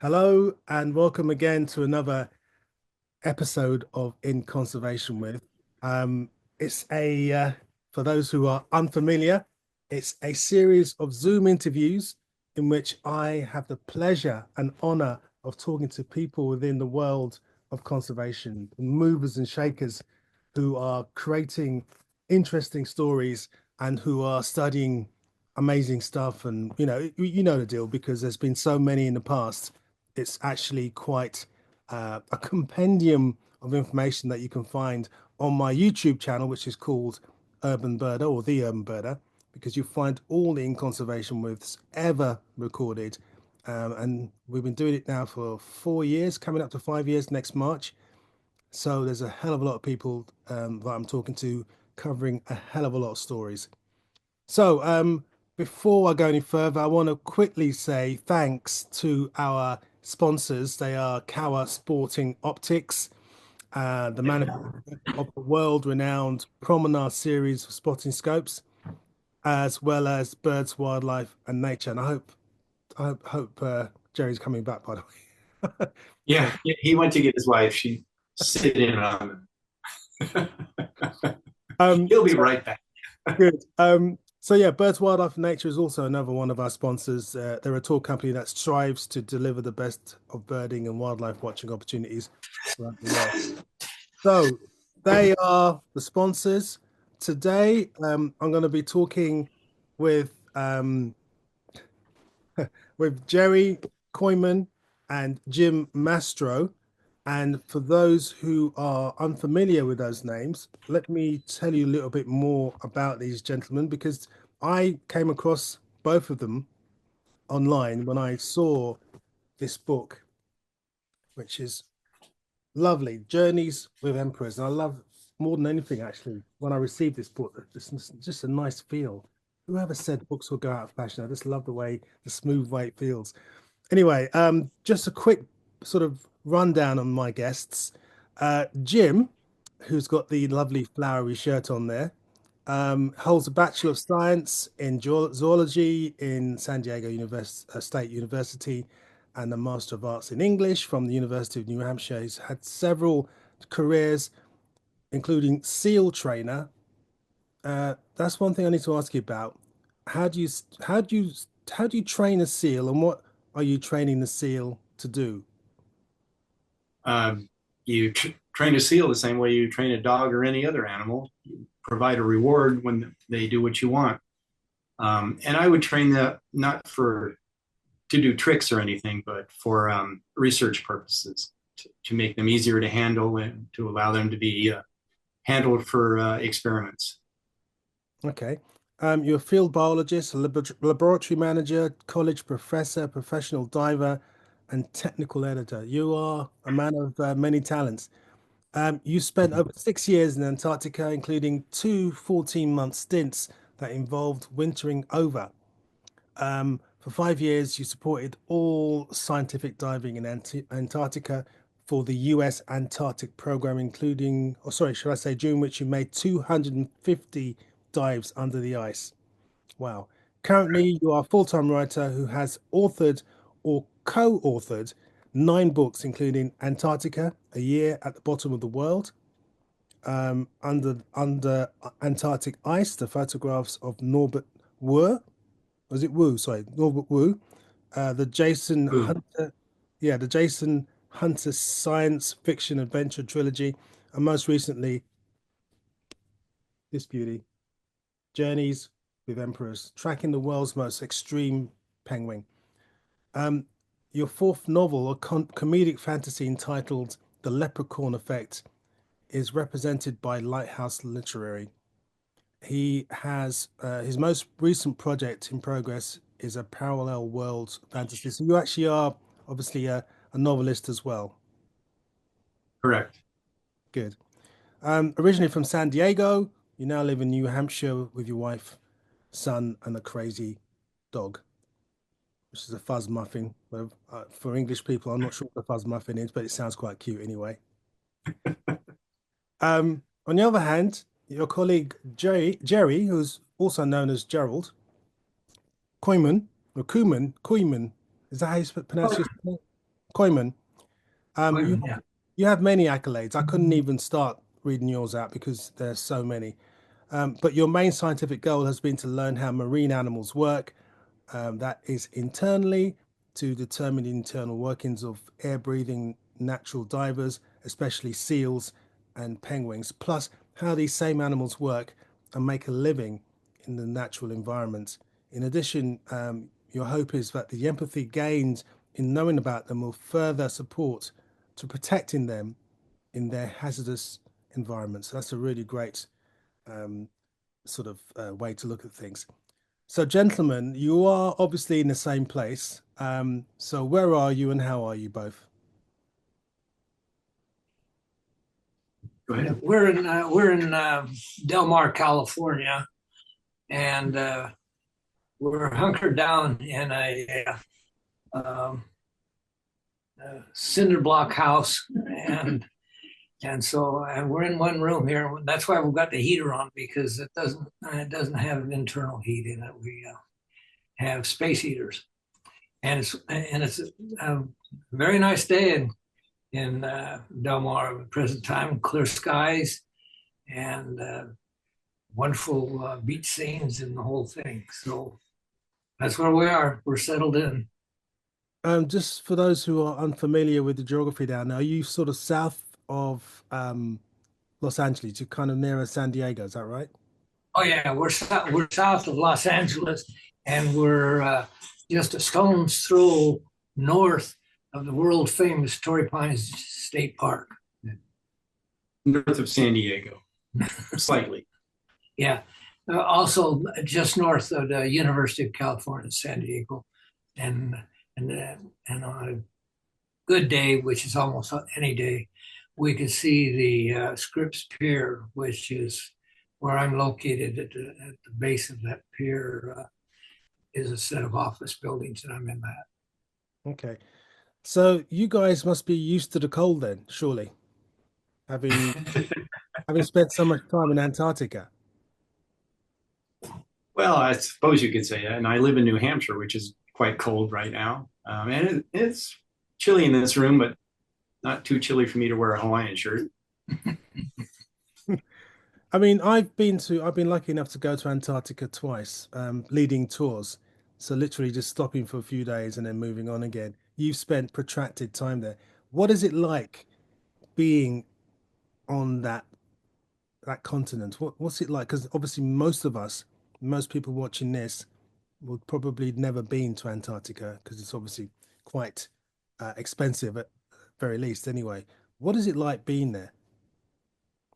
Hello and welcome again to another episode of In Conservation With. Um, it's for those who are unfamiliar, it's a series of Zoom interviews in which I have the pleasure and honor of talking to people within the world of conservation, movers and shakers who are creating interesting stories and who are studying amazing stuff. And you know the deal because there's been so many in the past. It's actually quite a compendium of information that you can find on my YouTube channel, which is called Urban Birder or The Urban Birder, because you find all the in conservation myths ever recorded. And we've been doing it now for 4 years, coming up to 5 years next March. So there's a hell of a lot of people that I'm talking to covering a hell of a lot of stories. So, before I go any further, I want to quickly say thanks to our sponsors. They are Cower Sporting Optics, the manufacturer of the world-renowned Promenade series of spotting scopes, as well as Birds, Wildlife, and Nature. And I hope Jerry's coming back, by the way. Yeah, So, he went to get his wife. She sit in on him. um, He'll be right back. Good. So yeah, Birds, Wildlife, and Nature is also another one of our sponsors. They're a tour company that strives to deliver the best of birding and wildlife watching opportunities around the world. So they are the sponsors. Today, I'm going to be talking with with Jerry Kooyman and Jim Mastro. And for those who are unfamiliar with those names, let me tell you a little bit more about these gentlemen because I came across both of them online when I saw this book, which is lovely, Journeys with Emperors. And I love more than anything, actually, when I received this book, it's just a nice feel. Whoever said books will go out of fashion? I just love the smooth way it feels. Anyway, just a quick sort of rundown on my guests. Jim, who's got the lovely flowery shirt on there, holds a Bachelor of Science in Zoology in San Diego State University and a Master of Arts in English from the University of New Hampshire. He's had several careers, including SEAL trainer. That's one thing I need to ask you about. How do you how do you how do you train a SEAL, and what are you training the SEAL to do? You train a seal the same way you train a dog or any other animal. You provide a reward when they do what you want. And I would train them not for to do tricks or anything, but for research purposes to make them easier to handle and to allow them to be handled for experiments. Okay. You're a field biologist, a laboratory manager, college professor, professional diver, and technical editor. You are a man of many talents. You spent over 6 years in Antarctica, including two 14-month stints that involved wintering over. For 5 years, you supported all scientific diving in Antarctica for the US Antarctic program, including, or sorry, should I say, during which you made 250 dives under the ice. Wow. Currently, you are a full-time writer who has authored or co-authored 9 books, including Antarctica, A Year at the Bottom of the World, under Antarctic Ice, the photographs of Norbert Wurr. Was it Wu? Sorry, Norbert Wu. The Jason Ooh, Hunter, yeah, the Jason Hunter science fiction adventure trilogy, and most recently, this beauty, Journeys with Emperors, tracking the world's most extreme penguin. Um, your fourth novel, a comedic fantasy entitled The Leprechaun Effect, is represented by Lighthouse Literary. He has his most recent project in progress is a parallel world fantasy. So you actually are obviously a novelist as well. correct. Good. Originally from San Diego, you now live in New Hampshire with your wife, son, and a crazy dog, which is a fuzz muffin. Well, for English people, I'm not sure what a fuzz muffin is, but it sounds quite cute anyway. On the other hand, your colleague Jerry, who's also known as Gerald, Kooyman, or Kooyman, is that how you pronounce Oh, your name? Kooyman, you Kooyman, yeah. you have many accolades. I couldn't even start reading yours out because there's so many. But your main scientific goal has been to learn how marine animals work, that is internally to determine the internal workings of air-breathing natural divers, especially seals and penguins, plus how these same animals work and make a living in the natural environment. In addition, your hope is that the empathy gained in knowing about them will further support to protecting them in their hazardous environments. So that's a really great sort of way to look at things. So, gentlemen, you are obviously in the same place. So where are you and how are you both? Go Yeah, ahead. we're in Del Mar, California, and we're hunkered down in um, a cinder block house, and we're in one room here. That's why we've got the heater on because it doesn't have internal heat in it. We have space heaters, and it's a very nice day in Del Mar at the present time. Clear skies and wonderful beach scenes and the whole thing. So that's where we are. We're settled in. Just for those who are unfamiliar with the geography down there, are you sort of south of Los Angeles? You're kind of nearer San Diego, is that right? Oh yeah, we're south of Los Angeles, and we're just a stone's throw north of the world famous Torrey Pines State Park. North of San Diego, slightly. Yeah, also just north of the University of California, San Diego, and and on a good day, which is almost any day, we could see the Scripps Pier, which is where I'm located at the base of that pier. Is a set of office buildings, and I'm in that. Okay. So you guys must be used to the cold then, surely, having having spent so much time in Antarctica. Well, I suppose you could say that. And I live in New Hampshire, which is quite cold right now. And it's chilly in this room, but not too chilly for me to wear a Hawaiian shirt. I mean, I've been lucky enough to go to Antarctica twice, leading tours. So literally just stopping for a few days and then moving on again. You've spent protracted time there. What is it like being on that continent? What's it like? Because obviously most of us, most people watching this, would probably never been to Antarctica because it's obviously quite expensive at very least. Anyway, what is it like being there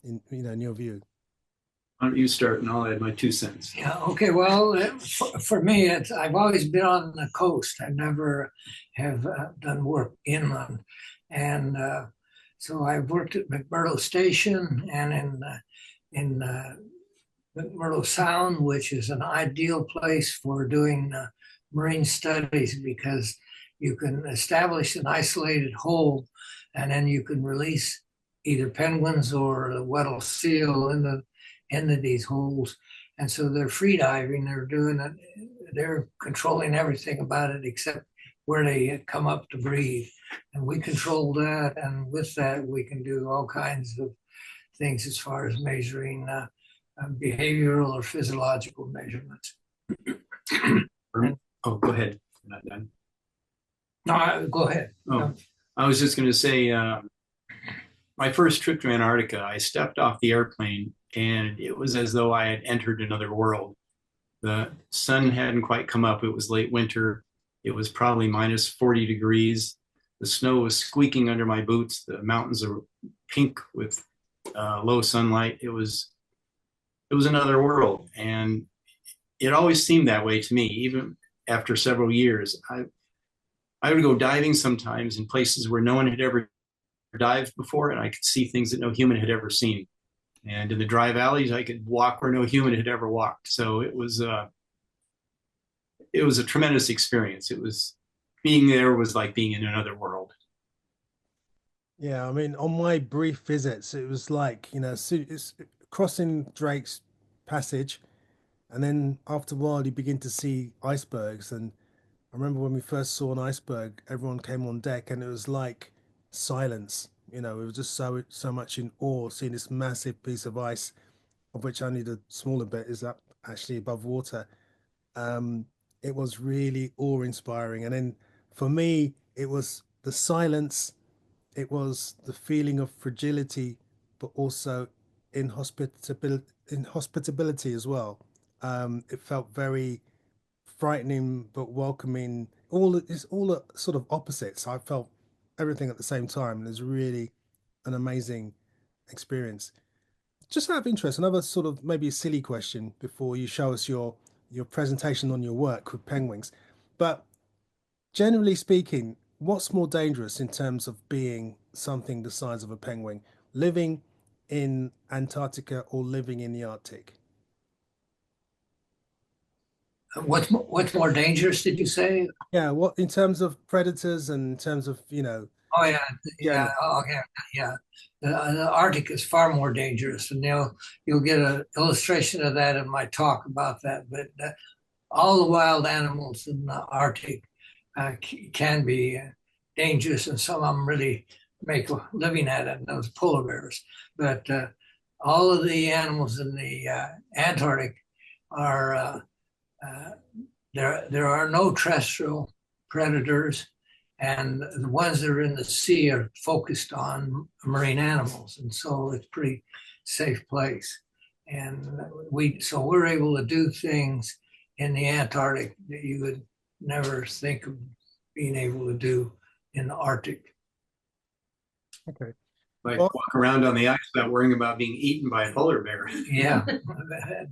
in your view? Why don't you start and I'll add my 2 cents. Yeah. Okay. Well, for me, I've always been on the coast. I never have done work inland, and so I've worked at McMurdo Station and in McMurdo Sound, which is an ideal place for doing marine studies because you can establish an isolated hole, and then you can release either penguins or the Weddell seal into these holes. And so they're free diving. They're doing it. They're controlling everything about it except where they come up to breathe. And we control that. And with that, we can do all kinds of things as far as measuring behavioral or physiological measurements. And, Oh, go ahead. I'm not done. no, go ahead. Oh, I was just going to say, my first trip to Antarctica, I stepped off the airplane and it was as though I had entered another world. The sun hadn't quite come up. It was late winter. It was probably minus 40 degrees. The snow was squeaking under my boots. The mountains are pink with low sunlight. It was another world, and it always seemed that way to me. Even after several years, I would go diving sometimes in places where no one had ever dived before, and I could see things that no human had ever seen. And in the dry valleys, I could walk where no human had ever walked. So it was a tremendous experience. It was being there was like being in another world. Yeah, I mean, on my brief visits, it was like, it's crossing Drake's Passage, and then after a while, you begin to see icebergs, and I remember when we first saw an iceberg, everyone came on deck and it was like silence. We were just so much in awe seeing this massive piece of ice, of which only the smaller bit is up actually above water. Um, it was really awe-inspiring. And then for me, it was the silence, it was the feeling of fragility, but also inhospitability as well. It felt very frightening but welcoming. It's all the sort of opposites. I felt everything at the same time. And it was really an amazing experience. Just out of interest, another sort of maybe a silly question before you show us your presentation on your work with penguins. But generally speaking, what's more dangerous in terms of being something the size of a penguin, living in Antarctica or living in the Arctic? What's more dangerous, did you say? Yeah, what in terms of predators and in terms of, Oh yeah, general. yeah. The Arctic is far more dangerous, and you'll get an illustration of that in my talk about that. But all the wild animals in the Arctic can be dangerous, and some of them really make a living at it. Those polar bears, but all of the animals in the Antarctic are uh, there are no terrestrial predators, and the ones that are in the sea are focused on marine animals, and so it's a pretty safe place. And we're able to do things in the Antarctic that you would never think of being able to do in the Arctic. Okay. Like Well, walk around on the ice without worrying about being eaten by a polar bear. Yeah,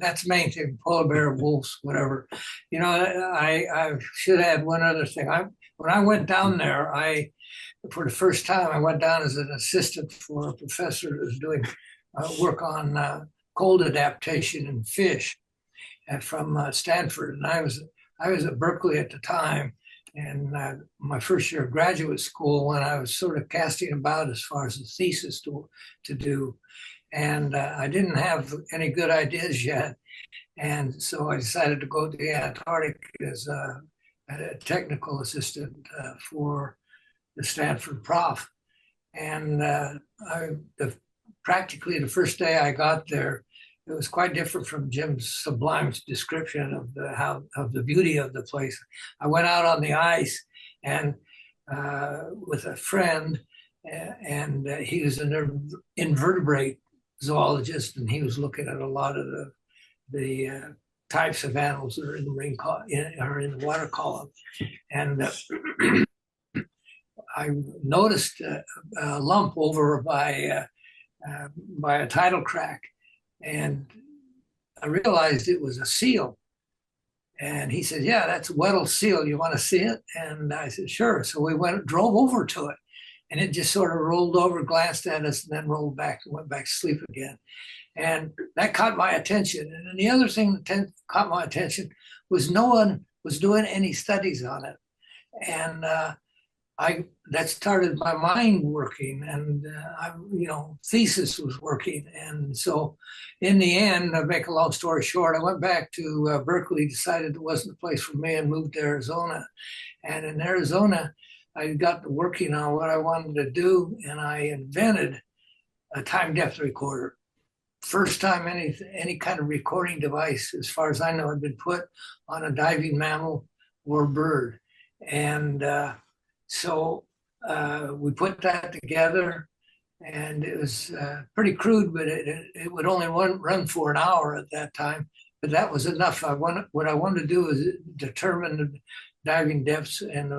that's the main thing. Polar bear, wolves, whatever. I should add one other thing. When I went down there, for the first time, I went down as an assistant for a professor who was doing work on cold adaptation in fish from Stanford, and I was at Berkeley at the time, and my first year of graduate school when I was sort of casting about as far as a thesis to do, and I didn't have any good ideas yet, and so I decided to go to the Antarctic as a technical assistant for the Stanford prof, and practically the first day I got there, it was quite different from Jim's sublime description of the beauty of the place. I went out on the ice and with a friend, and he was an invertebrate zoologist, and he was looking at a lot of the types of animals that are in the or in the water column, and I noticed a lump over by a tidal crack. And I realized it was a seal. And he said, "Yeah, that's a Weddell seal. You want to see it?" And I said, "Sure." So we drove over to it. And it just sort of rolled over, glanced at us, and then rolled back and went back to sleep again. And that caught my attention. And then the other thing that caught my attention was no one was doing any studies on it. And that started my mind working, and thesis was working, and so in the end, to make a long story short, I went back to Berkeley, decided it wasn't the place for me, and moved to Arizona. And in Arizona, I got to working on what I wanted to do, and I invented a time depth recorder. First time any kind of recording device, as far as I know, had been put on a diving mammal or bird, and so we put that together, and it was pretty crude, but it would only run for an hour at that time. But that was enough. What I wanted to do is determine the diving depths and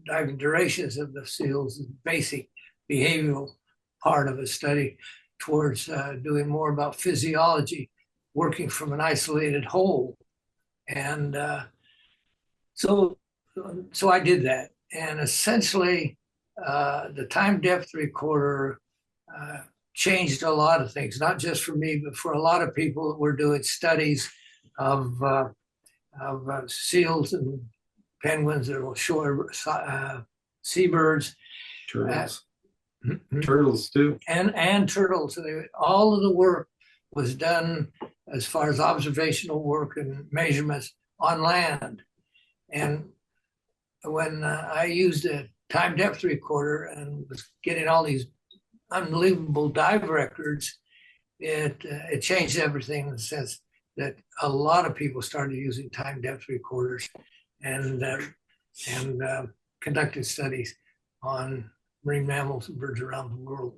diving durations of the seals, the basic behavioral part of a study towards doing more about physiology, working from an isolated whole. And so I did that. And essentially, the time depth recorder changed a lot of things, not just for me, but for a lot of people that were doing studies of seals and penguins or shore seabirds. Turtles. Turtles too. And turtles. All of the work was done as far as observational work and measurements on land. And when I used a time depth recorder and was getting all these unbelievable dive records, it changed everything in the sense that a lot of people started using time depth recorders and conducted studies on marine mammals and birds around the world.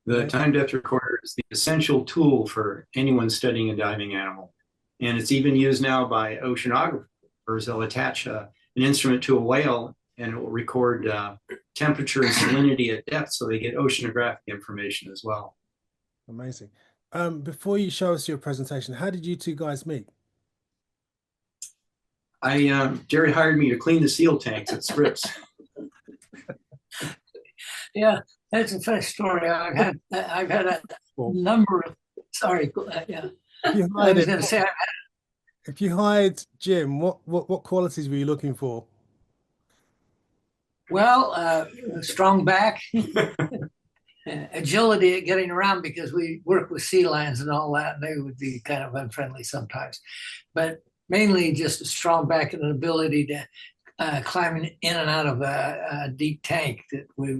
The time depth recorder is the essential tool for anyone studying a diving animal. And it's even used now by oceanographers. They'll attach an instrument to a whale and it will record temperature and salinity at depth, so they get oceanographic information as well. Amazing. Before you show us your presentation, how did you two guys meet? Jerry hired me to clean the seal tanks at Scripps. Yeah, that's a funny story. I've had a number of, sorry, yeah. I was going to say, if you hired Jim, what qualities were you looking for? Well, strong back, agility at getting around, because we work with sea lions and all that, and they would be kind of unfriendly sometimes. But mainly just a strong back and an ability to climbing in and out of a deep tank that we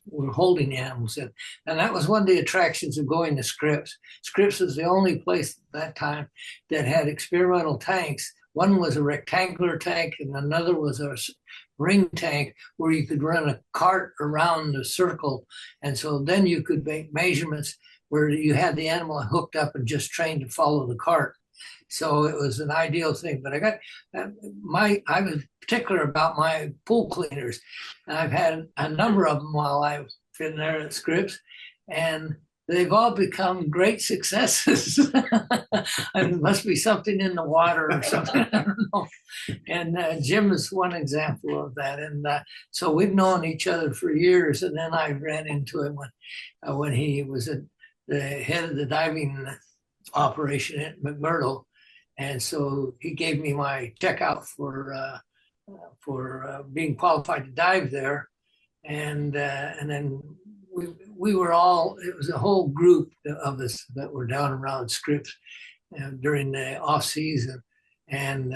were holding the animals in. And that was one of the attractions of going to Scripps. Scripps was the only place at that time that had experimental tanks. One was a rectangular tank and another was a ring tank where you could run a cart around the circle. And so then you could make measurements where you had the animal hooked up and just trained to follow the cart. So it was an ideal thing. But I was particular about my pool cleaners. I've had a number of them while I've been there at Scripps, and they've all become great successes. There must be something in the water or something. I don't know. And Jim is one example of that. And so we've known each other for years. And then I ran into him when he was the head of the diving operation at McMurdo. And so he gave me my checkout for being qualified to dive there. And then we were all, it was a whole group of us that were down around Scripps during the off season. And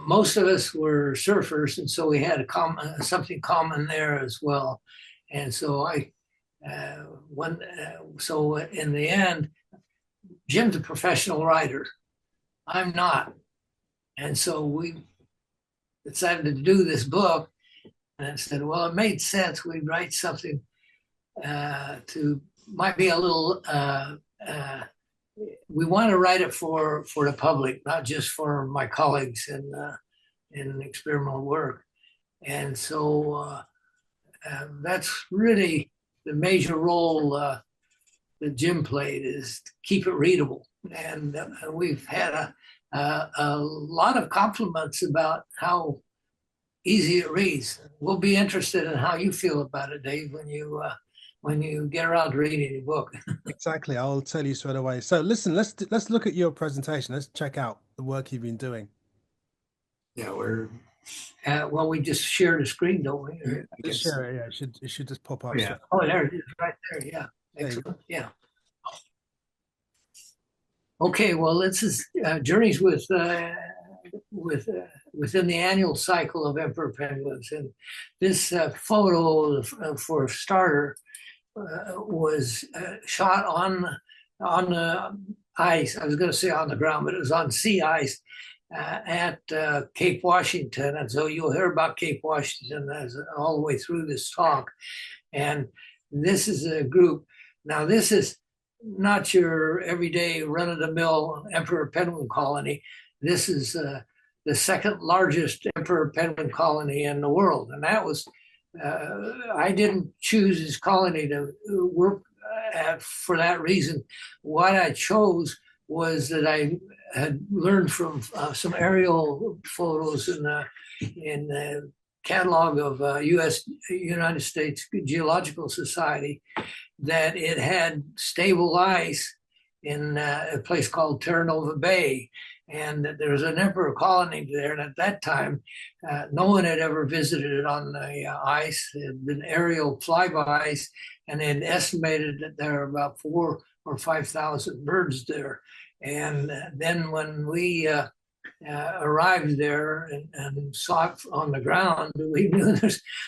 most of us were surfers. And so we had something common there as well. And so so in the end, Jim's a professional writer. I'm not. And so we decided to do this book. And I said, well, it made sense. We'd write something might be a little, we want to write it for the public, not just for my colleagues in experimental work. And so that's really the major role that Jim played, is to keep it readable. And we've had a lot of compliments about how easy it reads. We'll be interested in how you feel about it, Dave, when you get around to reading the book. Exactly, I'll tell you straight away. So listen, let's look at your presentation. Let's check out the work you've been doing. Yeah, we're well, we just shared a screen, don't we? Just share it. Yeah, it should just pop up. Yeah. Oh, there it is, right there. Yeah, excellent. Yeah. Okay, well, this is Journeys within the annual cycle of emperor penguins, and this photo, for a starter, was shot on the ice. I was going to say on the ground, but it was on sea ice at Cape Washington. And so you'll hear about Cape Washington all the way through this talk. And this is a group. Now, this is not your everyday run-of-the-mill emperor penguin colony. This is the second largest emperor penguin colony in the world. And that was, I didn't choose this colony to work at for that reason. What I chose was that I had learned from some aerial photos in the catalog of United States Geological Society, that it had stable ice in a place called Terra Nova Bay, and that there was an emperor colony there. And at that time, no one had ever visited it on the ice. It had been aerial flybys, and they had estimated that there were about 4,000 or 5,000 birds there. And then when we arrived there and saw it on the ground, we knew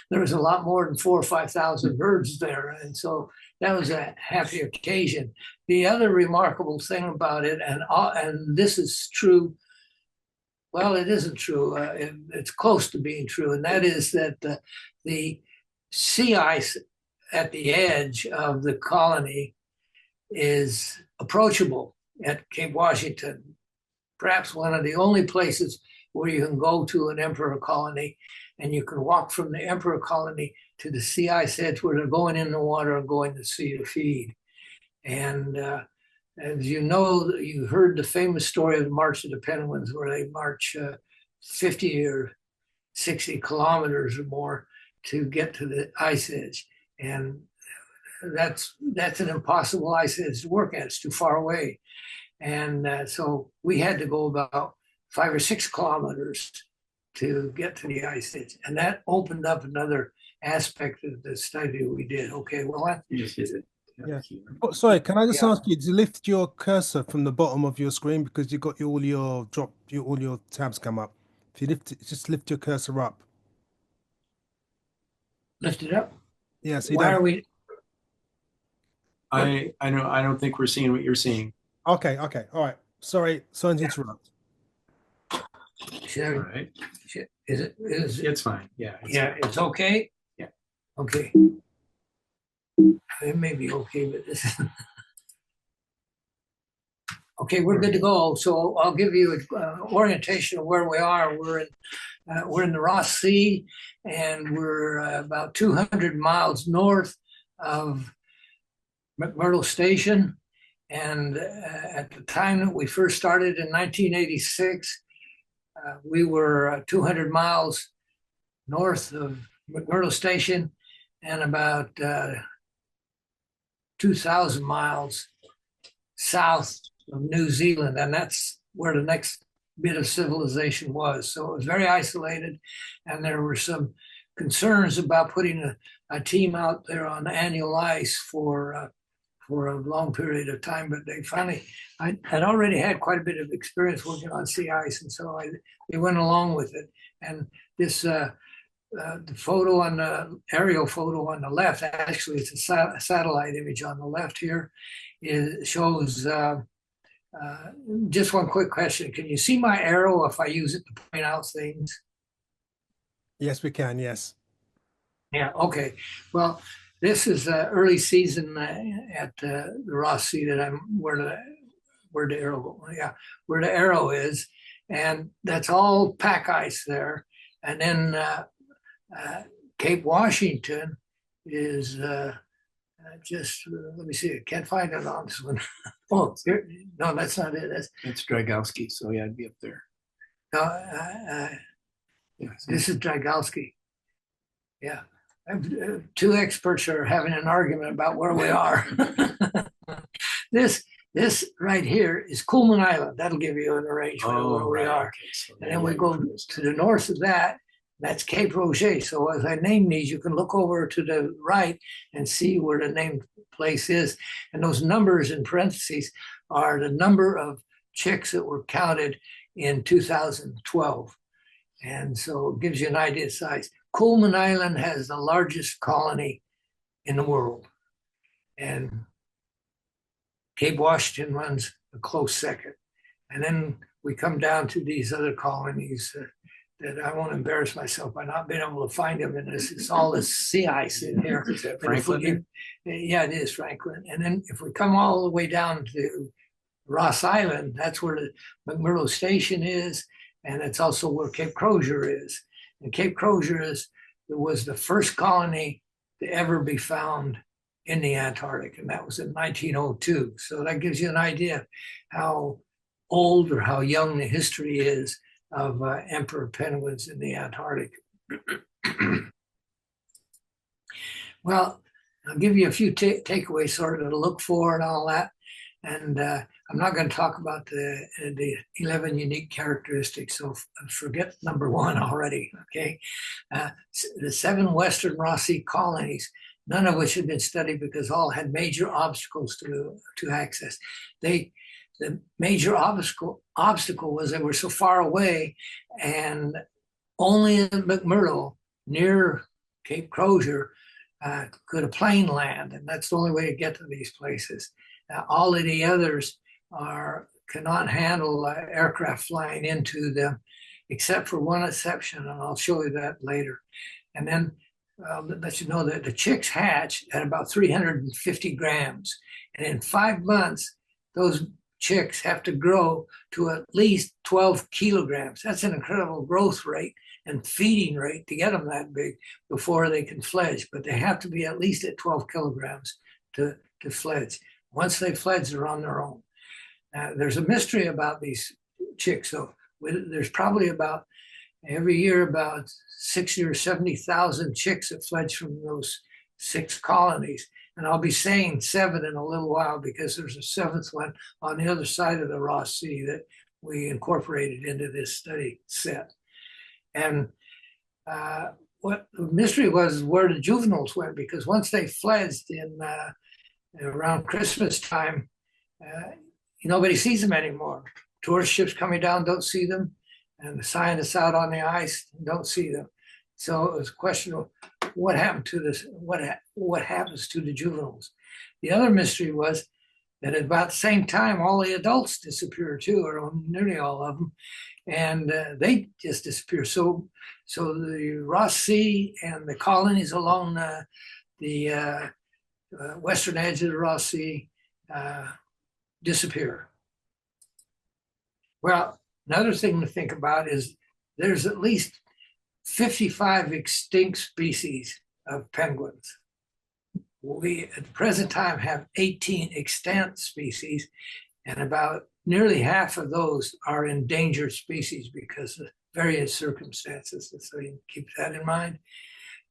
there was a lot more than 4,000 or 5,000 birds there. And so that was a happy occasion. The other remarkable thing about it, and this is true, well, it isn't true, it's close to being true, and that is that the sea ice at the edge of the colony is approachable at Cape Washington. Perhaps one of the only places where you can go to an emperor colony and you can walk from the emperor colony to the sea ice edge where they're going in the water and going to sea to feed. And as you know, you heard the famous story of the March of the Penguins, where they march 50 or 60 kilometers or more to get to the ice edge. And that's an impossible ice edge to work at. It's too far away. And so we had to go about 5 or 6 kilometers to get to the ice edge. And that opened up another aspect of the study we did. Okay, well, yeah. Oh, sorry, can I just ask you to lift your cursor from the bottom of your screen, because you got all your tabs come up. If you just lift your cursor up. Lift it up. Yeah. So why are we? I don't think we're seeing what you're seeing. Okay. All right. Sorry to interrupt. All right. Is it? It's fine. Yeah. It's okay. Yeah. Okay. It may be okay, but this is okay. We're good to go. So I'll give you an orientation of where we are. We're in the Ross Sea, and we're about 200 miles north of McMurdo Station. And at the time that we first started in 1986, we were 200 miles north of McMurdo Station and about 2,000 miles south of New Zealand. And that's where the next bit of civilization was. So it was very isolated. And there were some concerns about putting a team out there on annual ice for a long period of time, but they finally, I had already had quite a bit of experience working on sea ice, and so they went along with it. And this, the photo on the aerial photo on the left, actually it's a satellite image on the left here, shows, just one quick question. Can you see my arrow if I use it to point out things? Yes, we can, yes. Yeah, okay. Well, this is early season at the Ross Sea that I'm where the arrow is, and that's all pack ice there. And then Cape Washington is just let me see. I can't find it on this one. Oh, here, no, that's not it. That's Dragowski. So yeah, I'd be up there. No, this is Dragowski. Yeah. Two experts are having an argument about where we are. This right here is Kooyman Island. That'll give you an arrangement of where we are. Okay. So and then we go to the north of that. That's Cape Roger. So as I name these, you can look over to the right and see where the named place is. And those numbers in parentheses are the number of chicks that were counted in 2012. And so it gives you an idea of size. Kooyman Island has the largest colony in the world. And Cape Washington runs a close second. And then we come down to these other colonies that I won't embarrass myself by not being able to find them. And it's all this sea ice in here. Is that Franklin? Yeah, it is Franklin. And then if we come all the way down to Ross Island, that's where the McMurdo Station is. And it's also where Cape Crozier is. And Cape Crozier was the first colony to ever be found in the Antarctic, and that was in 1902. So that gives you an idea how old or how young the history is of emperor penguins in the Antarctic. Well, I'll give you a few takeaways sort of to look for and all that. And I'm not going to talk about the 11 unique characteristics, so forget number one already, okay? The 7 Western Ross Sea colonies, none of which had been studied because all had major obstacles to access. the major obstacle was they were so far away, and only in McMurdo near Cape Crozier could a plane land, and that's the only way to get to these places. All of the others cannot handle aircraft flying into them, except for one exception, and I'll show you that later. And then let you know that the chicks hatch at about 350 grams, and in 5 months, those chicks have to grow to at least 12 kilograms. That's an incredible growth rate and feeding rate to get them that big before they can fledge, but they have to be at least at 12 kilograms to fledge. Once they fledge, they're on their own. There's a mystery about these chicks, though. There's probably every year about 60 or 70,000 chicks that fledge from those 6 colonies. And I'll be saying 7 in a little while because there's a 7th one on the other side of the Ross Sea that we incorporated into this study set. And what the mystery was where the juveniles went, because once they fledged in around Christmas time, nobody sees them anymore. Tourist ships coming down don't see them, and the scientists out on the ice don't see them. So it was a question of what happened to this, what happens to the juveniles. The other mystery was that at about the same time, all the adults disappear too, or nearly all of them, and they just disappear. So the Ross Sea and the colonies along the western edge of the Ross Sea disappear. Well, another thing to think about is there's at least 55 extinct species of penguins. We, at the present time, have 18 extant species, and about nearly half of those are endangered species because of various circumstances. So you keep that in mind.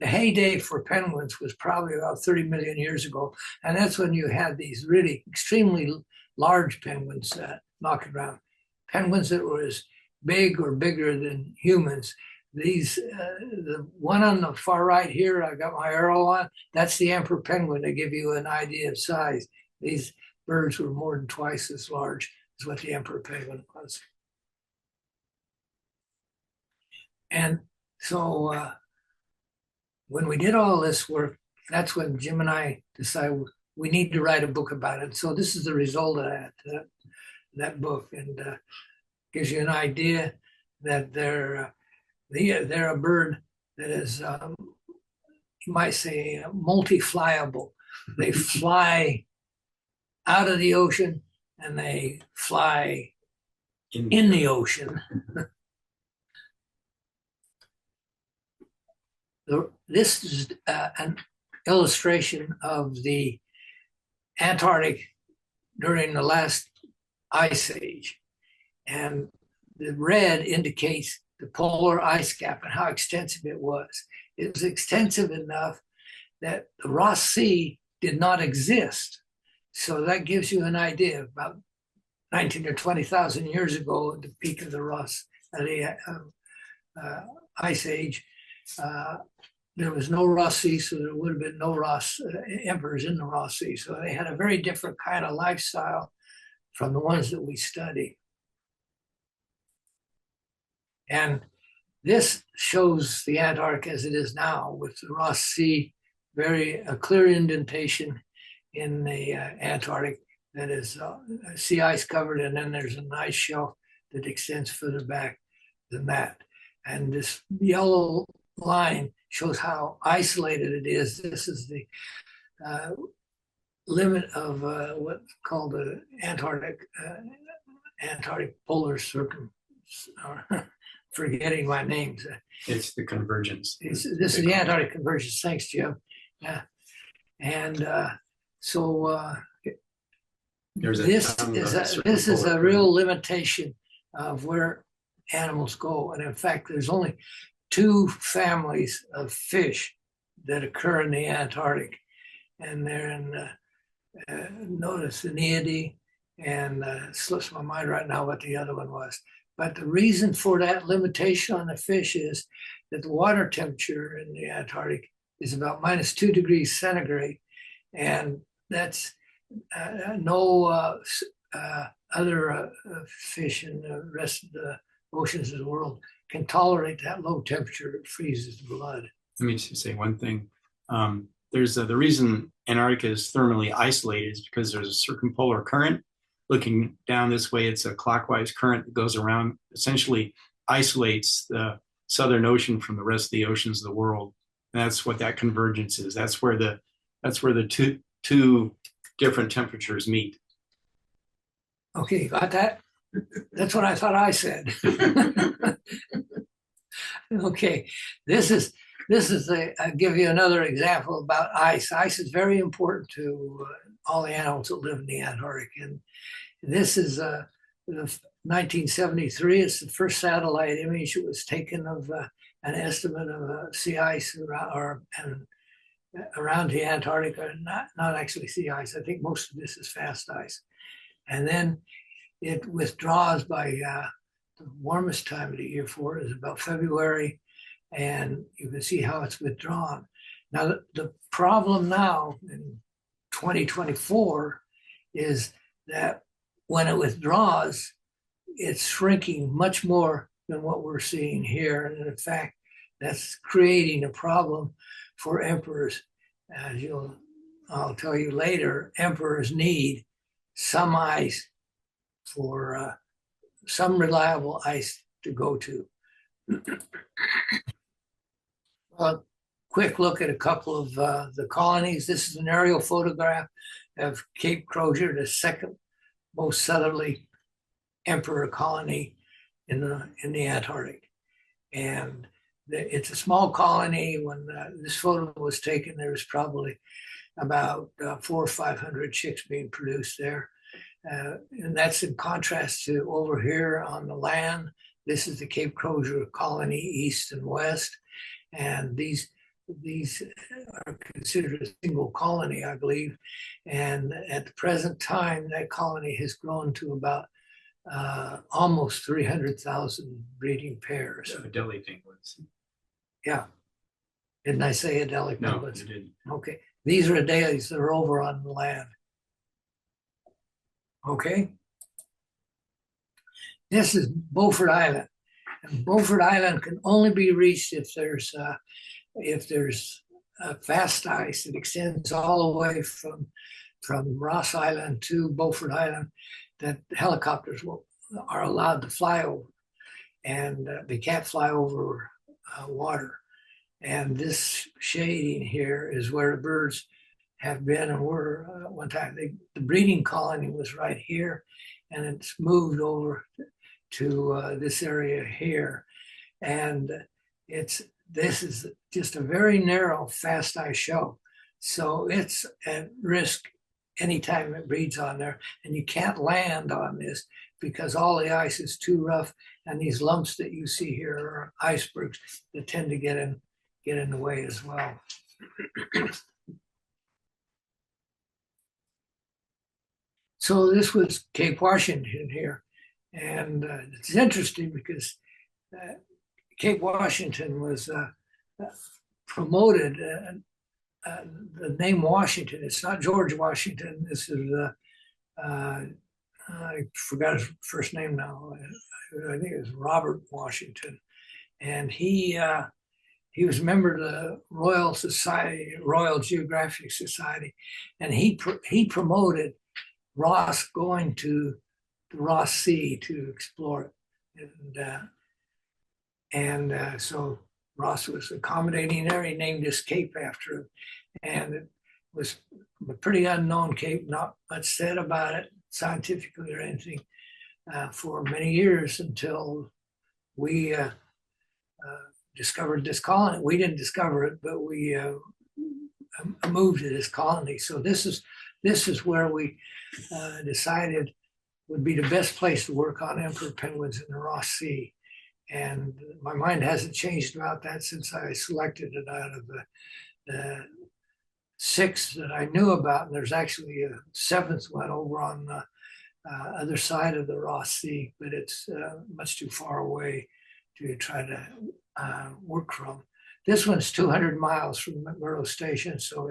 The heyday for penguins was probably about 30 million years ago, and that's when you had these really extremely large penguins knocking around. Penguins that were as big or bigger than humans. These, the one on the far right here, I got my arrow on, that's the emperor penguin to give you an idea of size. These birds were more than twice as large as what the emperor penguin was. And so when we did all this work, that's when Jim and I decided we need to write a book about it. So this is the result of that book, and gives you an idea that they're a bird that is, you might say, multi-flyable. They fly out of the ocean and they fly in the ocean. This is an illustration of the Antarctic during the last ice age. And the red indicates the polar ice cap and how extensive it was. It was extensive enough that the Ross Sea did not exist. So that gives you an idea. About 19 or 20,000 years ago, at the peak of the ice age, there was no Ross Sea, so there would have been no emperors in the Ross Sea. So they had a very different kind of lifestyle from the ones that we study. And this shows the Antarctic as it is now, with the Ross Sea, a clear indentation in the Antarctic that is sea ice covered, and then there's an ice shelf that extends further back than that. And this yellow line shows how isolated it is. This is the limit of what's called the Antarctic polar forgetting my names. It's the convergence. This is the Antarctic convergence. Thanks, Jim. Yeah, and so this is a real limitation of where animals go. And in fact, there's only 2 families of fish that occur in the Antarctic, and they're in notice the Aeneidae, and slips my mind right now what the other one was. But the reason for that limitation on the fish is that the water temperature in the Antarctic is about -2 degrees centigrade, and that's no fish in the rest of the oceans of the world can tolerate that low temperature. It freezes the blood. Let me just say one thing. There's the reason Antarctica is thermally isolated is because there's a circumpolar current. Looking down this way, it's a clockwise current that goes around, essentially isolates the Southern Ocean from the rest of the oceans of the world. And that's what that convergence is. That's where the two different temperatures meet. Okay, got that? That's what I thought I said. Okay, I'll give you another example about ice. Ice is very important to all the animals that live in the Antarctic. And this is 1973. It's the first satellite image that was taken of an estimate of sea ice around the Antarctic. Not actually sea ice. I think most of this is fast ice. And then it withdraws by the warmest time of the year for it is about February. And you can see how it's withdrawn. Now, the problem now in 2024 is that when it withdraws, it's shrinking much more than what we're seeing here. And in fact, that's creating a problem for emperors. As I'll tell you later, emperors need some ice for some reliable ice to go to. A quick look at a couple of the colonies. This is an aerial photograph of Cape Crozier, the second most southerly emperor colony in the Antarctic. And it's a small colony. When this photo was taken, there was probably about 400 or 500 chicks being produced there. And that's in contrast to over here on the land. This is the Cape Crozier colony, east and west. And these are considered a single colony, I believe. And at the present time, that colony has grown to about almost 300,000 breeding pairs. Adelie penguins. Yeah. Didn't I say Adelie penguins? No, you didn't. Okay. These are Adelies that are over on the land. Okay. This is Beaufort Island. And Beaufort Island can only be reached if there's fast ice that extends all the way from Ross Island to Beaufort Island that helicopters are allowed to fly over, and they can't fly over water. And this shading here is where the birds have been and were one time. The breeding colony was right here, and it's moved over to this area here. And this is just a very narrow fast ice shelf. So it's at risk anytime it breeds on there. And you can't land on this because all the ice is too rough. And these lumps that you see here are icebergs that tend to get in the way as well. So this was Cape Washington here. And it's interesting because Cape Washington was promoted. The name Washington, it's not George Washington. This is, I forgot his first name now. I think it was Robert Washington. And he was a member of the Royal Society, Royal Geographic Society. And he promoted Ross going to the Ross Sea to explore it. And so Ross was accommodating there. He named this cape after him. And it was a pretty unknown cape, not much said about it scientifically or anything for many years until we discovered this colony. We didn't discover it, but we moved to this colony. So this is where we decided would be the best place to work on emperor penguins in the Ross Sea. And my mind hasn't changed about that since I selected it out of the 6 that I knew about. And there's actually a 7th one over on the other side of the Ross Sea, but it's much too far away to try to work from. This one's 200 miles from McMurdo Station, so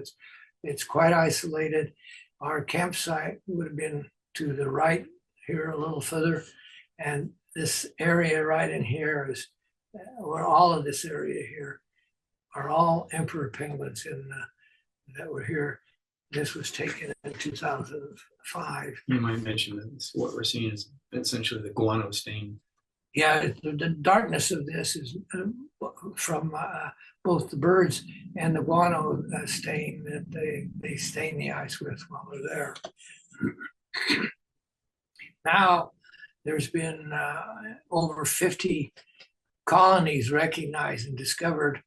it's quite isolated. Our campsite would have been to the right here a little further. And this area right in here is where all of this area here are all emperor penguins that were here. This was taken in 2005. You might mention that what we're seeing is essentially the guano stain. Yeah, the darkness of this is from both the birds and the guano stain that they stain the ice with while they're there. Now, there's been over 50 colonies recognized and discovered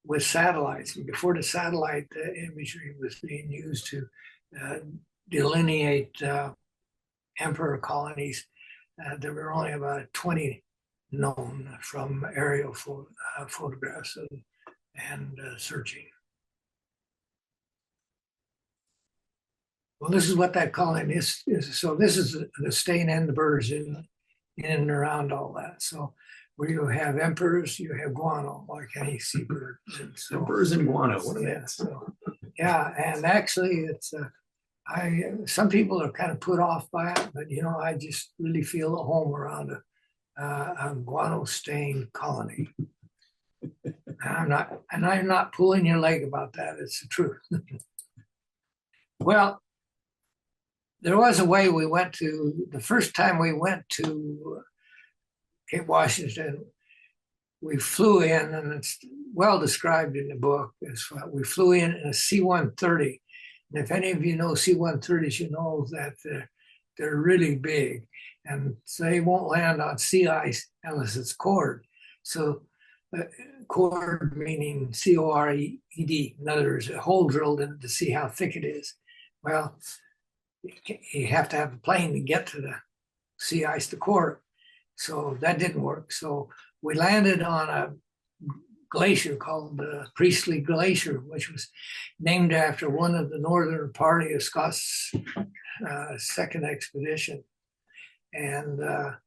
with satellites. And before the satellite imagery was being used to delineate emperor colonies, there were only about 20 known from aerial photographs and searching. Well, this is what that colony is. So this is the stain and the birds in and around all that. So where you have emperors, you have guano, like any seabird. So birds and guano. What yeah, so, yeah, and actually, it's some people are kind of put off by it, but I just really feel at home around a guano stained colony. I'm not pulling your leg about that. It's the truth. Well, there was a way we went to the first time we went to Cape Washington. We flew in, and it's well described in the book. We flew in a C-130. And if any of you know C-130s, you know that they're really big, and so they won't land on sea ice unless it's cored. So cored meaning C-O-R-E-D. In other words, a hole drilled in it to see how thick it is. Well, you have to have a plane to get to the sea ice to core. So that didn't work. So we landed on a glacier called the Priestley Glacier, which was named after one of the northern party of Scott's second expedition. And the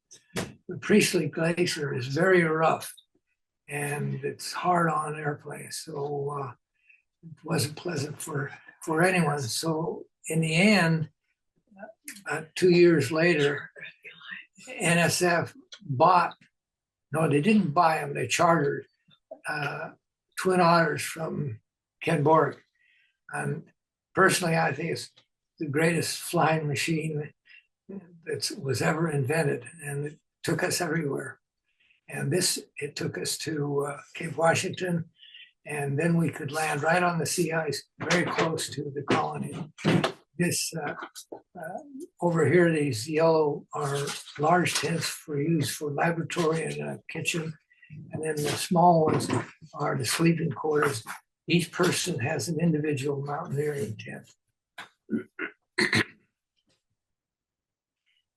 Priestley Glacier is very rough and it's hard on airplanes. So it wasn't pleasant for anyone. So in the end, 2 years later, NSF they didn't buy them, they chartered Twin Otters from Ken Borg. And personally, I think it's the greatest flying machine that was ever invented, and it took us everywhere. And it took us to Cape Washington, and then we could land right on the sea ice, very close to the colony. This over here, these yellow are large tents for use for laboratory and kitchen. And then the small ones are the sleeping quarters. Each person has an individual mountaineering tent.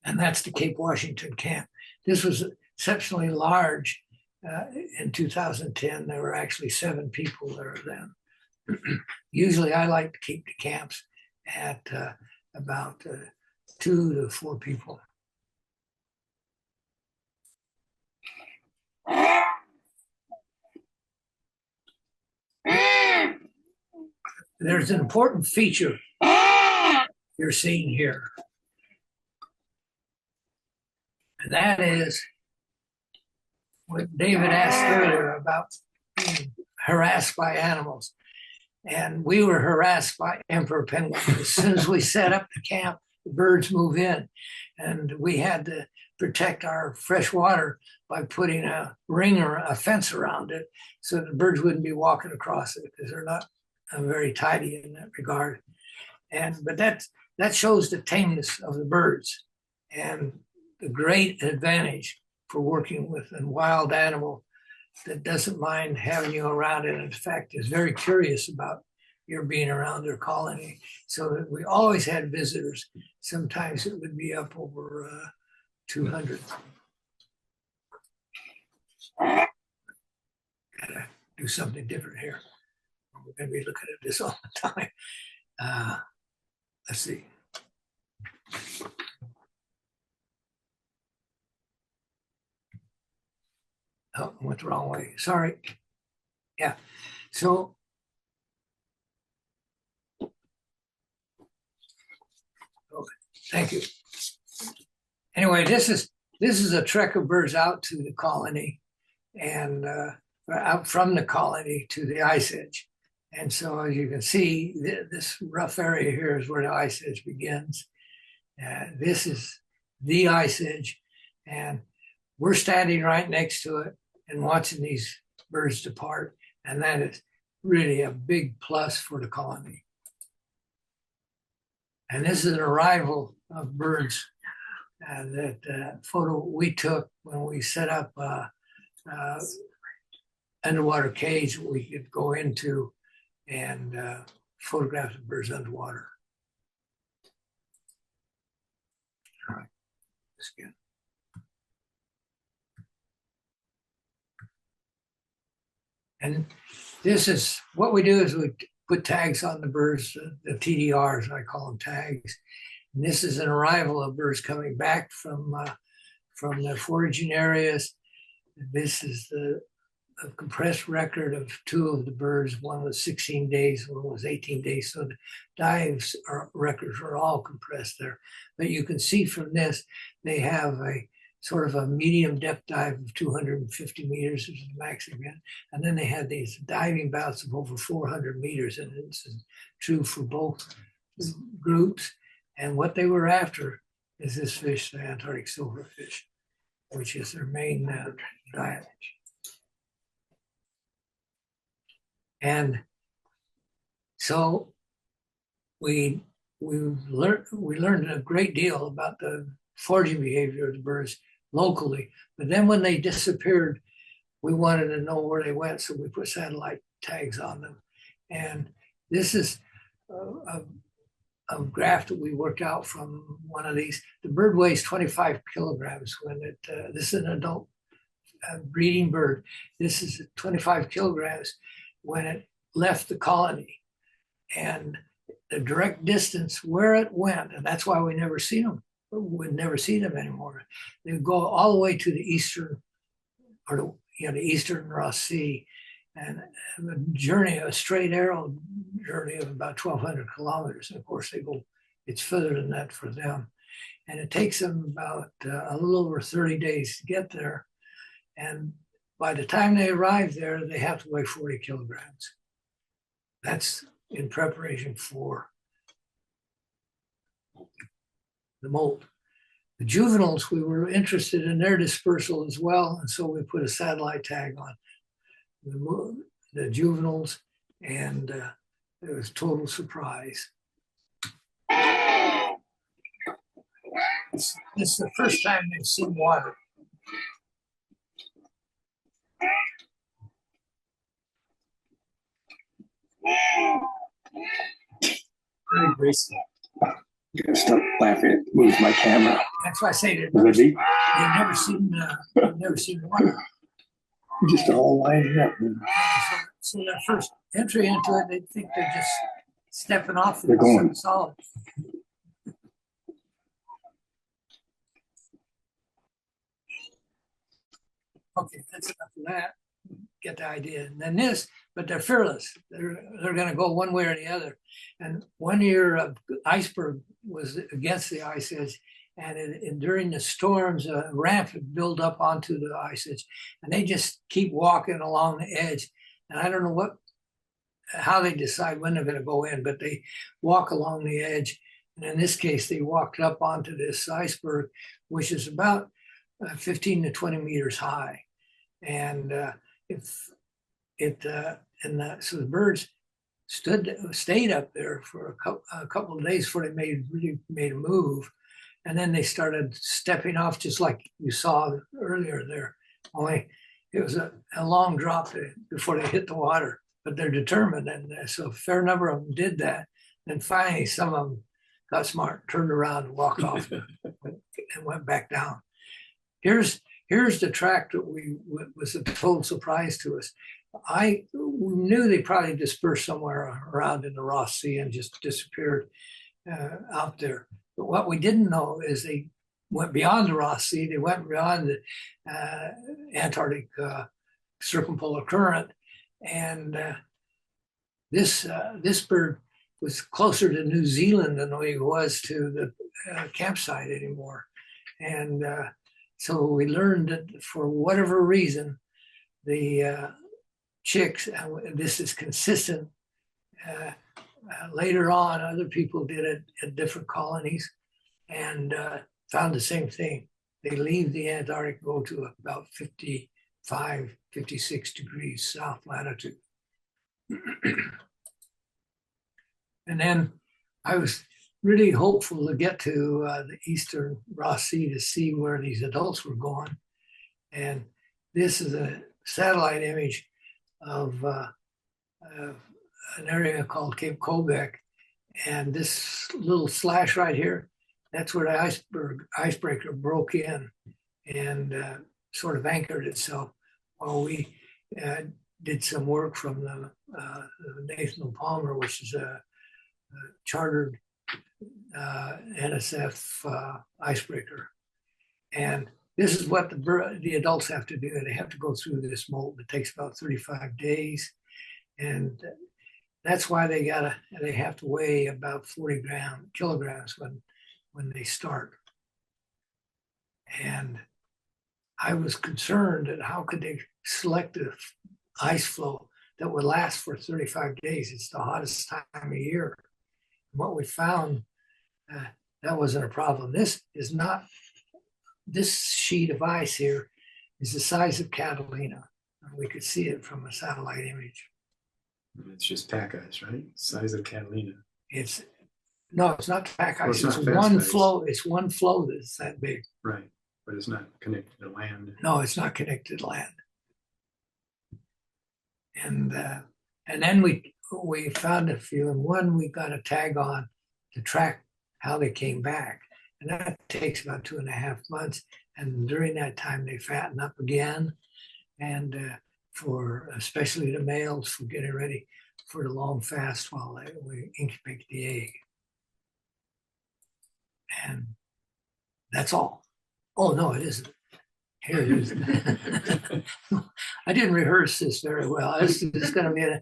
And that's the Cape Washington camp. This was exceptionally large. In 2010, there were actually 7 people there then. Usually I like to keep the camps at about 2 to 4 people. There's an important feature you're seeing here. And that is what David asked earlier about being harassed by animals. And we were harassed by emperor penguins. As soon as we set up the camp, the birds move in. And we had to protect our fresh water by putting a ring or a fence around it so the birds wouldn't be walking across it, because they're not very tidy in that regard. But that shows the tameness of the birds and the great advantage for working with a wild animal that doesn't mind having you around and in fact is very curious about your being around their colony. So that we always had visitors. Sometimes it would be up over 200. Gotta do something different here. We're going to be looking at this all the time. Let's see. Oh, I went the wrong way. Sorry. Yeah. So okay. Thank you. Anyway, this is a trek of birds out to the colony and out from the colony to the ice edge. And so as you can see, this rough area here is where the ice edge begins. This is the ice edge, and we're standing right next to it and watching these birds depart. And that is really a big plus for the colony. And this is an arrival of birds that photo we took when we set up underwater cage we could go into and photograph the birds underwater. All right, this again. And this is what we do is we put tags on the birds, the TDRs, I call them tags. And this is an arrival of birds coming back from their foraging areas. This is a compressed record of two of the birds. One was 16 days, one was 18 days. So the dives records are all compressed there. But you can see from this, they have a sort of a medium depth dive of 250 meters, which is the max again. And then they had these diving bouts of over 400 meters. And this is true for both groups. And what they were after is this fish, the Antarctic silverfish, which is their main diet. And so we learned a great deal about the foraging behavior of the birds locally. But then when they disappeared, we wanted to know where they went, so we put satellite tags on them. And this is a graph that we worked out from one of these. The bird weighs 25 kilograms when it, this is an adult breeding bird. This is 25 kilograms when it left the colony. And the direct distance where it went, and that's why we never see them. We'd never see them anymore. They go all the way to the eastern, or the eastern Ross Sea, and a journey, a straight arrow journey of about 1,200 kilometers. And of course, they go, it's further than that for them. And it takes them about a little over 30 days to get there. And by the time they arrive there, they have to weigh 40 kilograms. That's in preparation for the molt. The juveniles, we were interested in their dispersal as well, and so we put a satellite tag on the juveniles, and it was total surprise. This is the first time they've seen water. Very graceful. I'm gonna stop laughing. It moves my camera. That's why I say they've never seen water. Just all lining up. So their first entry into it, they think they're just stepping off They're going solid. Okay, that's enough of that. Get the idea. And then this, but they're fearless. They're going to go one way or the other. And 1 year, iceberg was against the ice edge, and during the storms, a ramp had built up onto the ice edge, and they just keep walking along the edge. And I don't know how they decide when they're going to go in, but they walk along the edge. And in this case, they walked up onto this iceberg, which is about 15 to 20 meters high. And so the birds stayed up there for a couple of days before they really made a move. And then they started stepping off, just like you saw earlier there. Only it was a long drop before they hit the water, but they're determined. And so a fair number of them did that. And finally, some of them got smart, turned around and walked off and went back down. Here's the track that was a total surprise to us. We knew they probably dispersed somewhere around in the Ross Sea and just disappeared out there. But what we didn't know is they went beyond the Ross Sea. They went beyond the Antarctic circumpolar current, and this bird was closer to New Zealand than he was to the campsite anymore. And so we learned that for whatever reason, the chicks, this is consistent. Later on, other people did it at different colonies and found the same thing. They leave the Antarctic, go to about 55, 56 degrees south latitude. And then I was really hopeful to get to the eastern Ross Sea to see where these adults were going. And this is a satellite image of an area called Cape Quebec. And this little slash right here, that's where the icebreaker broke in and sort of anchored itself while we did some work from the Nathan Palmer, which is a chartered NSF icebreaker. And this is what the adults have to do. They have to go through this molt. It takes about 35 days. And that's why they have to weigh about 40 kilograms when they start. And I was concerned that how could they select an ice flow that would last for 35 days? It's the hottest time of year. What we found, that wasn't a problem. This sheet of ice here is the size of Catalina. We could see it from a satellite image. It's just pack ice, right? Size of Catalina. It's not pack ice. It's one flow. It's one flow that's that big. Right, but it's not connected to land. No, it's not connected to land. And then we found a few, and one we got a tag on to track how they came back, and that takes about 2.5 months. And during that time, they fatten up again, and for especially the males for getting ready for the long fast while we incubate the egg. And that's all. Oh no, it isn't. Here it is. I didn't rehearse this very well. This is going to be an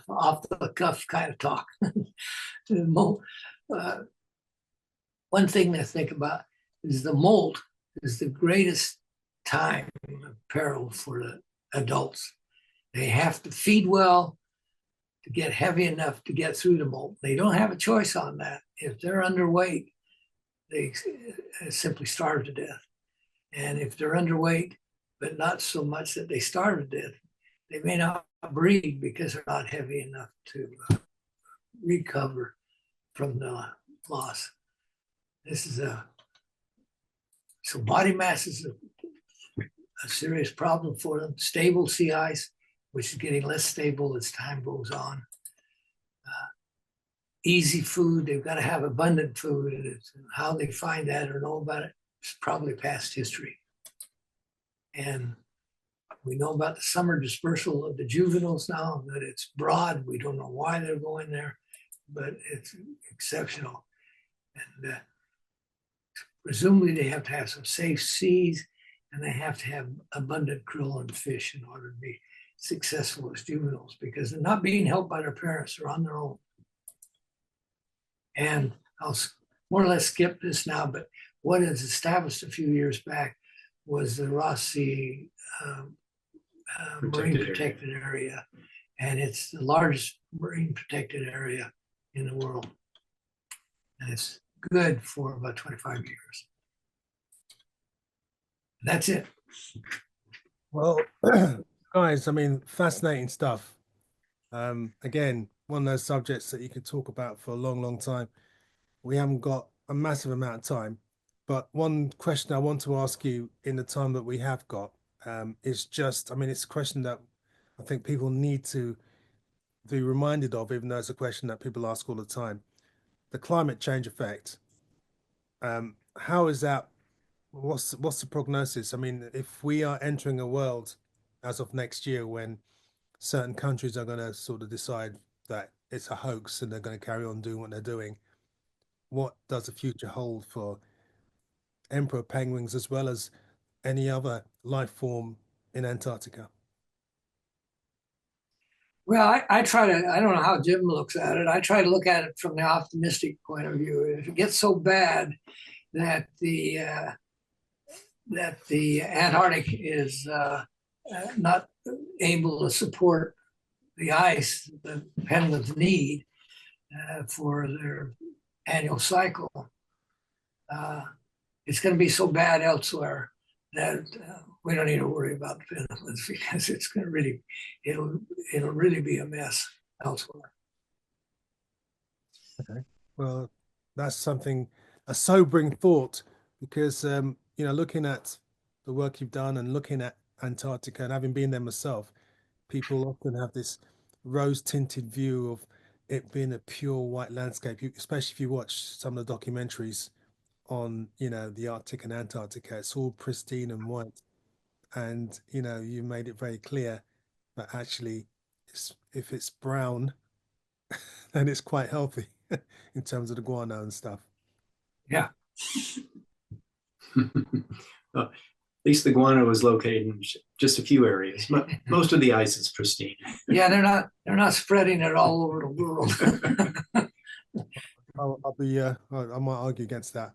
off the cuff kind of talk. One thing to think about is the molt is the greatest time of peril for the adults. They have to feed well to get heavy enough to get through the molt. They don't have a choice on that. If they're underweight, they simply starve to death. And if they're underweight, but not so much that they starve to death, they may not breed because they're not heavy enough to recover from the loss. So body mass is a serious problem for them. Stable sea ice, which is getting less stable as time goes on. Easy food, they've got to have abundant food. And how they find that or know about it, it's probably past history. And we know about the summer dispersal of the juveniles now, that it's broad. We don't know why they're going there, but it's exceptional. And presumably they have to have some safe seas, and they have to have abundant krill and fish in order to be successful as juveniles, because they're not being helped by their parents, they're on their own. And I'll more or less skip this now, but what is established a few years back was the Ross Sea marine protected area. And it's the largest marine protected area in the world. And it's good for about 25 years. That's it. Well, guys, I mean, fascinating stuff. Again, one of those subjects that you can talk about for a long, long time. We haven't got a massive amount of time, but one question I want to ask you in the time that we have got is just, I mean, it's a question that I think people need to be reminded of, even though it's a question that people ask all the time. The climate change effect. How is that? What's the prognosis? I mean, if we are entering a world as of next year when certain countries are going to sort of decide that it's a hoax and they're going to carry on doing what they're doing, what does the future hold for emperor penguins as well as any other life form in Antarctica? Well, I try to, I don't know how Jim looks at it. I try to look at it from the optimistic point of view. If it gets so bad that the that the Antarctic is not able to support the ice the penguins need for their annual cycle. It's going to be so bad elsewhere that we don't need to worry about the penguins because it's going to really, it'll really be a mess elsewhere. Okay. Well, that's something, a sobering thought, because looking at the work you've done and looking at Antarctica and having been there myself, people often have this rose-tinted view of it being a pure white landscape, especially if you watch some of the documentaries on, the Arctic and Antarctica. It's all pristine and white. And, you made it very clear that actually if it's brown, then it's quite healthy in terms of the guano and stuff. Yeah. Well, at least the guano is located in just a few areas. Most of the ice is pristine. Yeah, they're not spreading it all over the world. I might argue against that.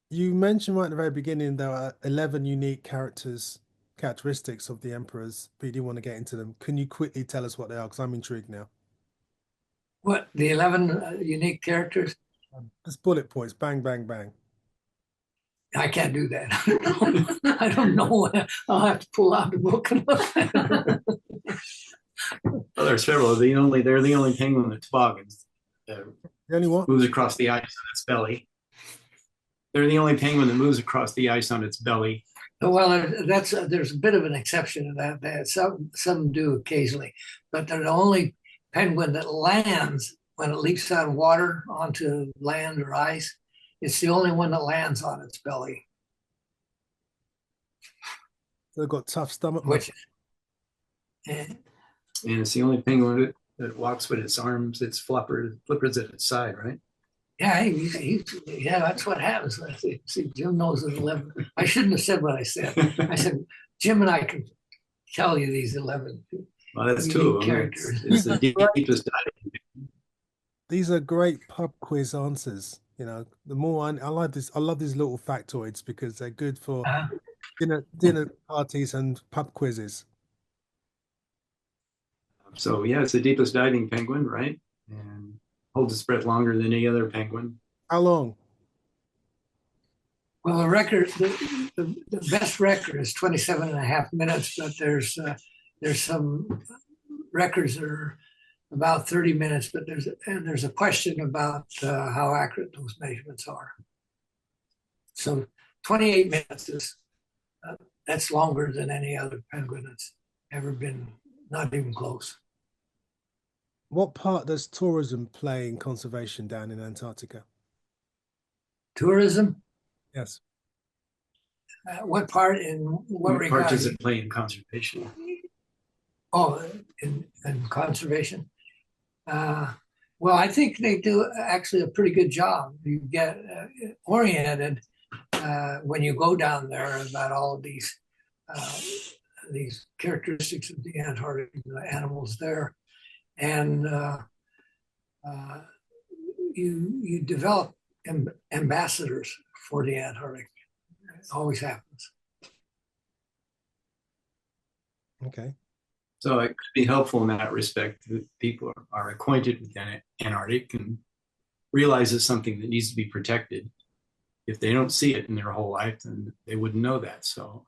You mentioned right at the very beginning there are 11 unique characteristics of the emperors, but you didn't want to get into them. Can you quickly tell us what they are? Because I'm intrigued now. What, the 11 unique characters? Just bullet points, bang, bang, bang. I can't do that. I don't know. I'll have to pull out the book and look. Well, there are several. They're the only penguin that toboggans. The only what? Moves across the ice on its belly. They're the only penguin that moves across the ice on its belly. Well, there's a bit of an exception to that. Some do occasionally, but they're the only penguin that lands when it leaps out of water onto land or ice. It's the only one that lands on its belly. They've got tough stomach. Which, and it's the only penguin that walks with its arms, its flippers at its side, right? Yeah, yeah, that's what happens. See, Jim knows the 11. I shouldn't have said what I said. I said, Jim and I can tell you these 11. Well, that's two of them. Characters. It's the deepest diving. These are great pub quiz answers. The more I like this, I love these little factoids because they're good for dinner parties and pub quizzes. So yeah, it's the deepest diving penguin, right? And holds its breath longer than any other penguin. How long? Well, the best record is 27 and a half minutes, but there's some records that are about 30 minutes, but there's a question about how accurate those measurements are. So 28 minutes is that's longer than any other penguin that's ever been, not even close. What part does tourism play in conservation down in Antarctica? Tourism? Yes. What part in what regard? Part does it play in conservation? Oh, in conservation? Well, I think they do actually a pretty good job. You get oriented when you go down there about all of these characteristics of the Antarctic, the animals there, and you develop ambassadors for the Antarctic. It always happens. Okay. So it could be helpful in that respect that people are acquainted with Antarctic and realize it's something that needs to be protected. If they don't see it in their whole life, then they wouldn't know that. So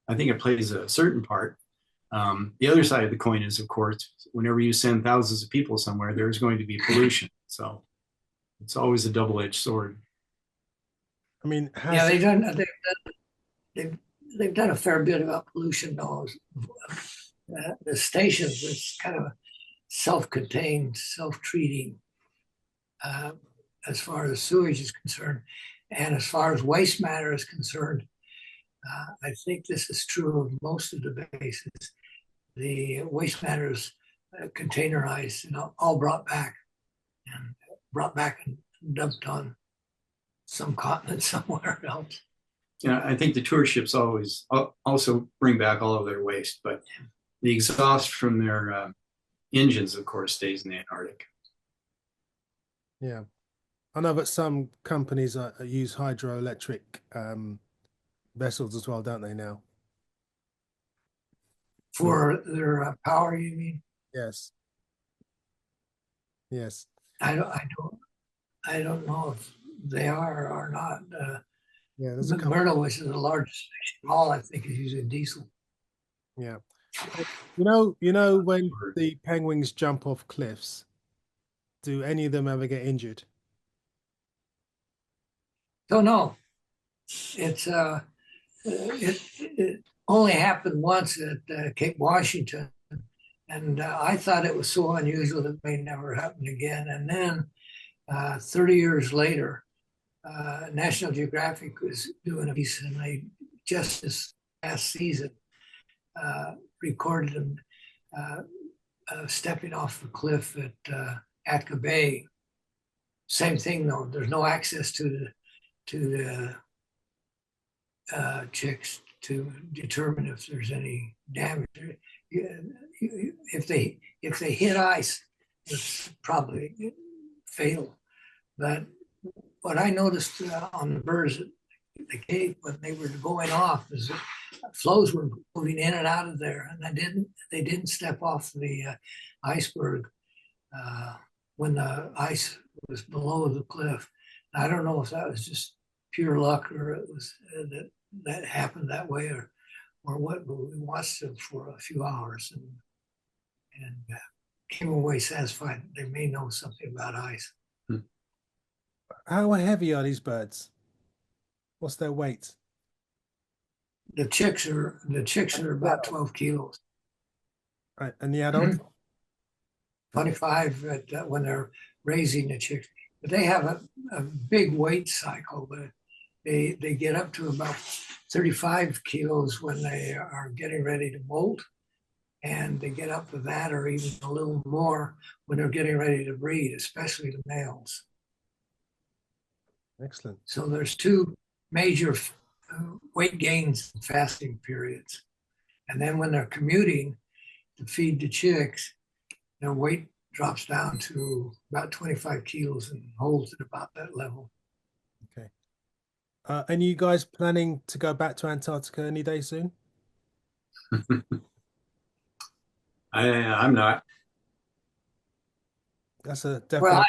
I think it plays a certain part. The other side of the coin is, of course, whenever you send thousands of people somewhere, there's going to be pollution. So it's always a double-edged sword. I mean, yeah, they've done a fair bit about pollution. The stations, it's kind of self-contained, self-treating as far as sewage is concerned. And as far as waste matter is concerned, I think this is true of most of the bases. The waste matter is containerized and all brought back and dumped on some continent somewhere else. Yeah, I think the tour ships always also bring back all of their waste, but the exhaust from their engines, of course, stays in the Antarctic. Yeah. I know that some companies use hydroelectric vessels as well, don't they now? For their power, you mean? Yes. Yes. I don't, I don't, I don't know if they are or not. Yeah, there's a couple. McMurdo, which is the largest section hall, I think is using diesel. Yeah. You know when the penguins jump off cliffs, do any of them ever get injured? So no, it only happened once at Cape Washington, and I thought it was so unusual that it may never happen again. And then 30 years later, National Geographic was doing a piece, and they just this past season recorded them stepping off the cliff at Atka Bay. Same thing though. There's no access to the chicks to determine if there's any damage. If they hit ice, it's probably fatal. But what I noticed on the birds at the Cape when they were going off is that flows were moving in and out of there, and they didn't step off the iceberg when the ice was below the cliff. I don't know if that was just pure luck or it was that happened that way or what, but we watched them for a few hours and came away satisfied they may know something about ice. How heavy are these birds? What's their weight? The chicks are about 12 kilos. Right, and the adult? 25 when they're raising the chicks. But they have a big weight cycle, but they get up to about 35 kilos when they are getting ready to molt. And they get up to that or even a little more when they're getting ready to breed, especially the males. Excellent. So there's two major weight gains and fasting periods. And then when they're commuting to feed the chicks, their weight drops down to about 25 kilos and holds at about that level. Okay. And you guys planning to go back to Antarctica any day soon? I'm not. That's a definite. Well,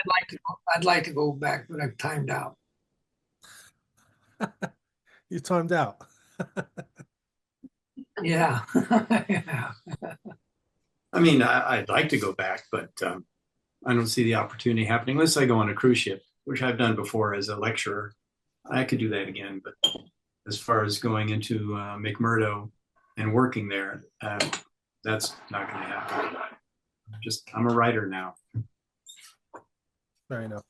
I'd like to go back, but I've timed out. You timed out. Yeah. Yeah. I mean, I'd like to go back, but I don't see the opportunity happening unless I go on a cruise ship, which I've done before as a lecturer. I could do that again, but as far as going into McMurdo and working there, that's not going to happen. I'm a writer now. Fair enough.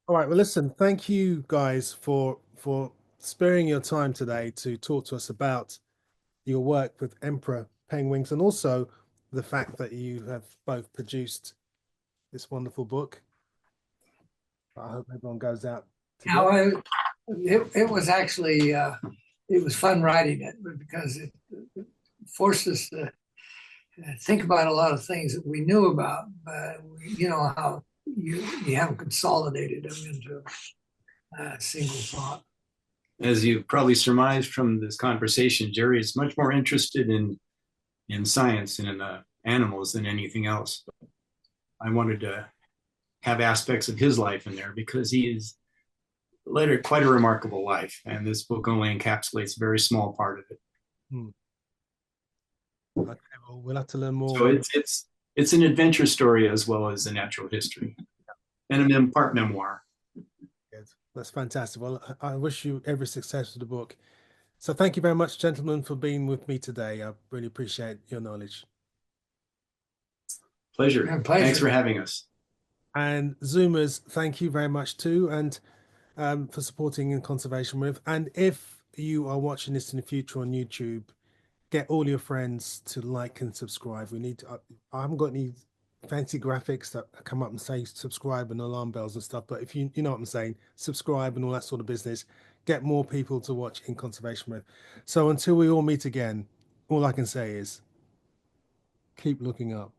All right. Well, listen, thank you guys for sparing your time today to talk to us about your work with Emperor penguins and also the fact that you have both produced this wonderful book. I hope everyone goes out. Now, it was actually it was fun writing it because it forced us to think about a lot of things that we knew about, but you know how you haven't consolidated them into a single thought. As you probably surmised from this conversation, Jerry is much more interested in science and in animals than anything else. But I wanted to have aspects of his life in there because he has led quite a remarkable life, and this book only encapsulates a very small part of it. Okay, well, we'll have to learn more. So it's an adventure story as well as a natural history, and a part memoir. Good. That's fantastic. Well, I wish you every success with the book. So thank you very much, gentlemen, for being with me today. I really appreciate your knowledge. Pleasure. Pleasure. Thanks for having us. And Zoomers, thank you very much too, and for supporting In Conservation With. And if you are watching this in the future on YouTube, get all your friends to like and subscribe. We need to, I haven't got any fancy graphics that come up and say subscribe and alarm bells and stuff, but if you know what I'm saying, subscribe and all that sort of business, get more people to watch In Conservation With. So until we all meet again, all I can say is keep looking up.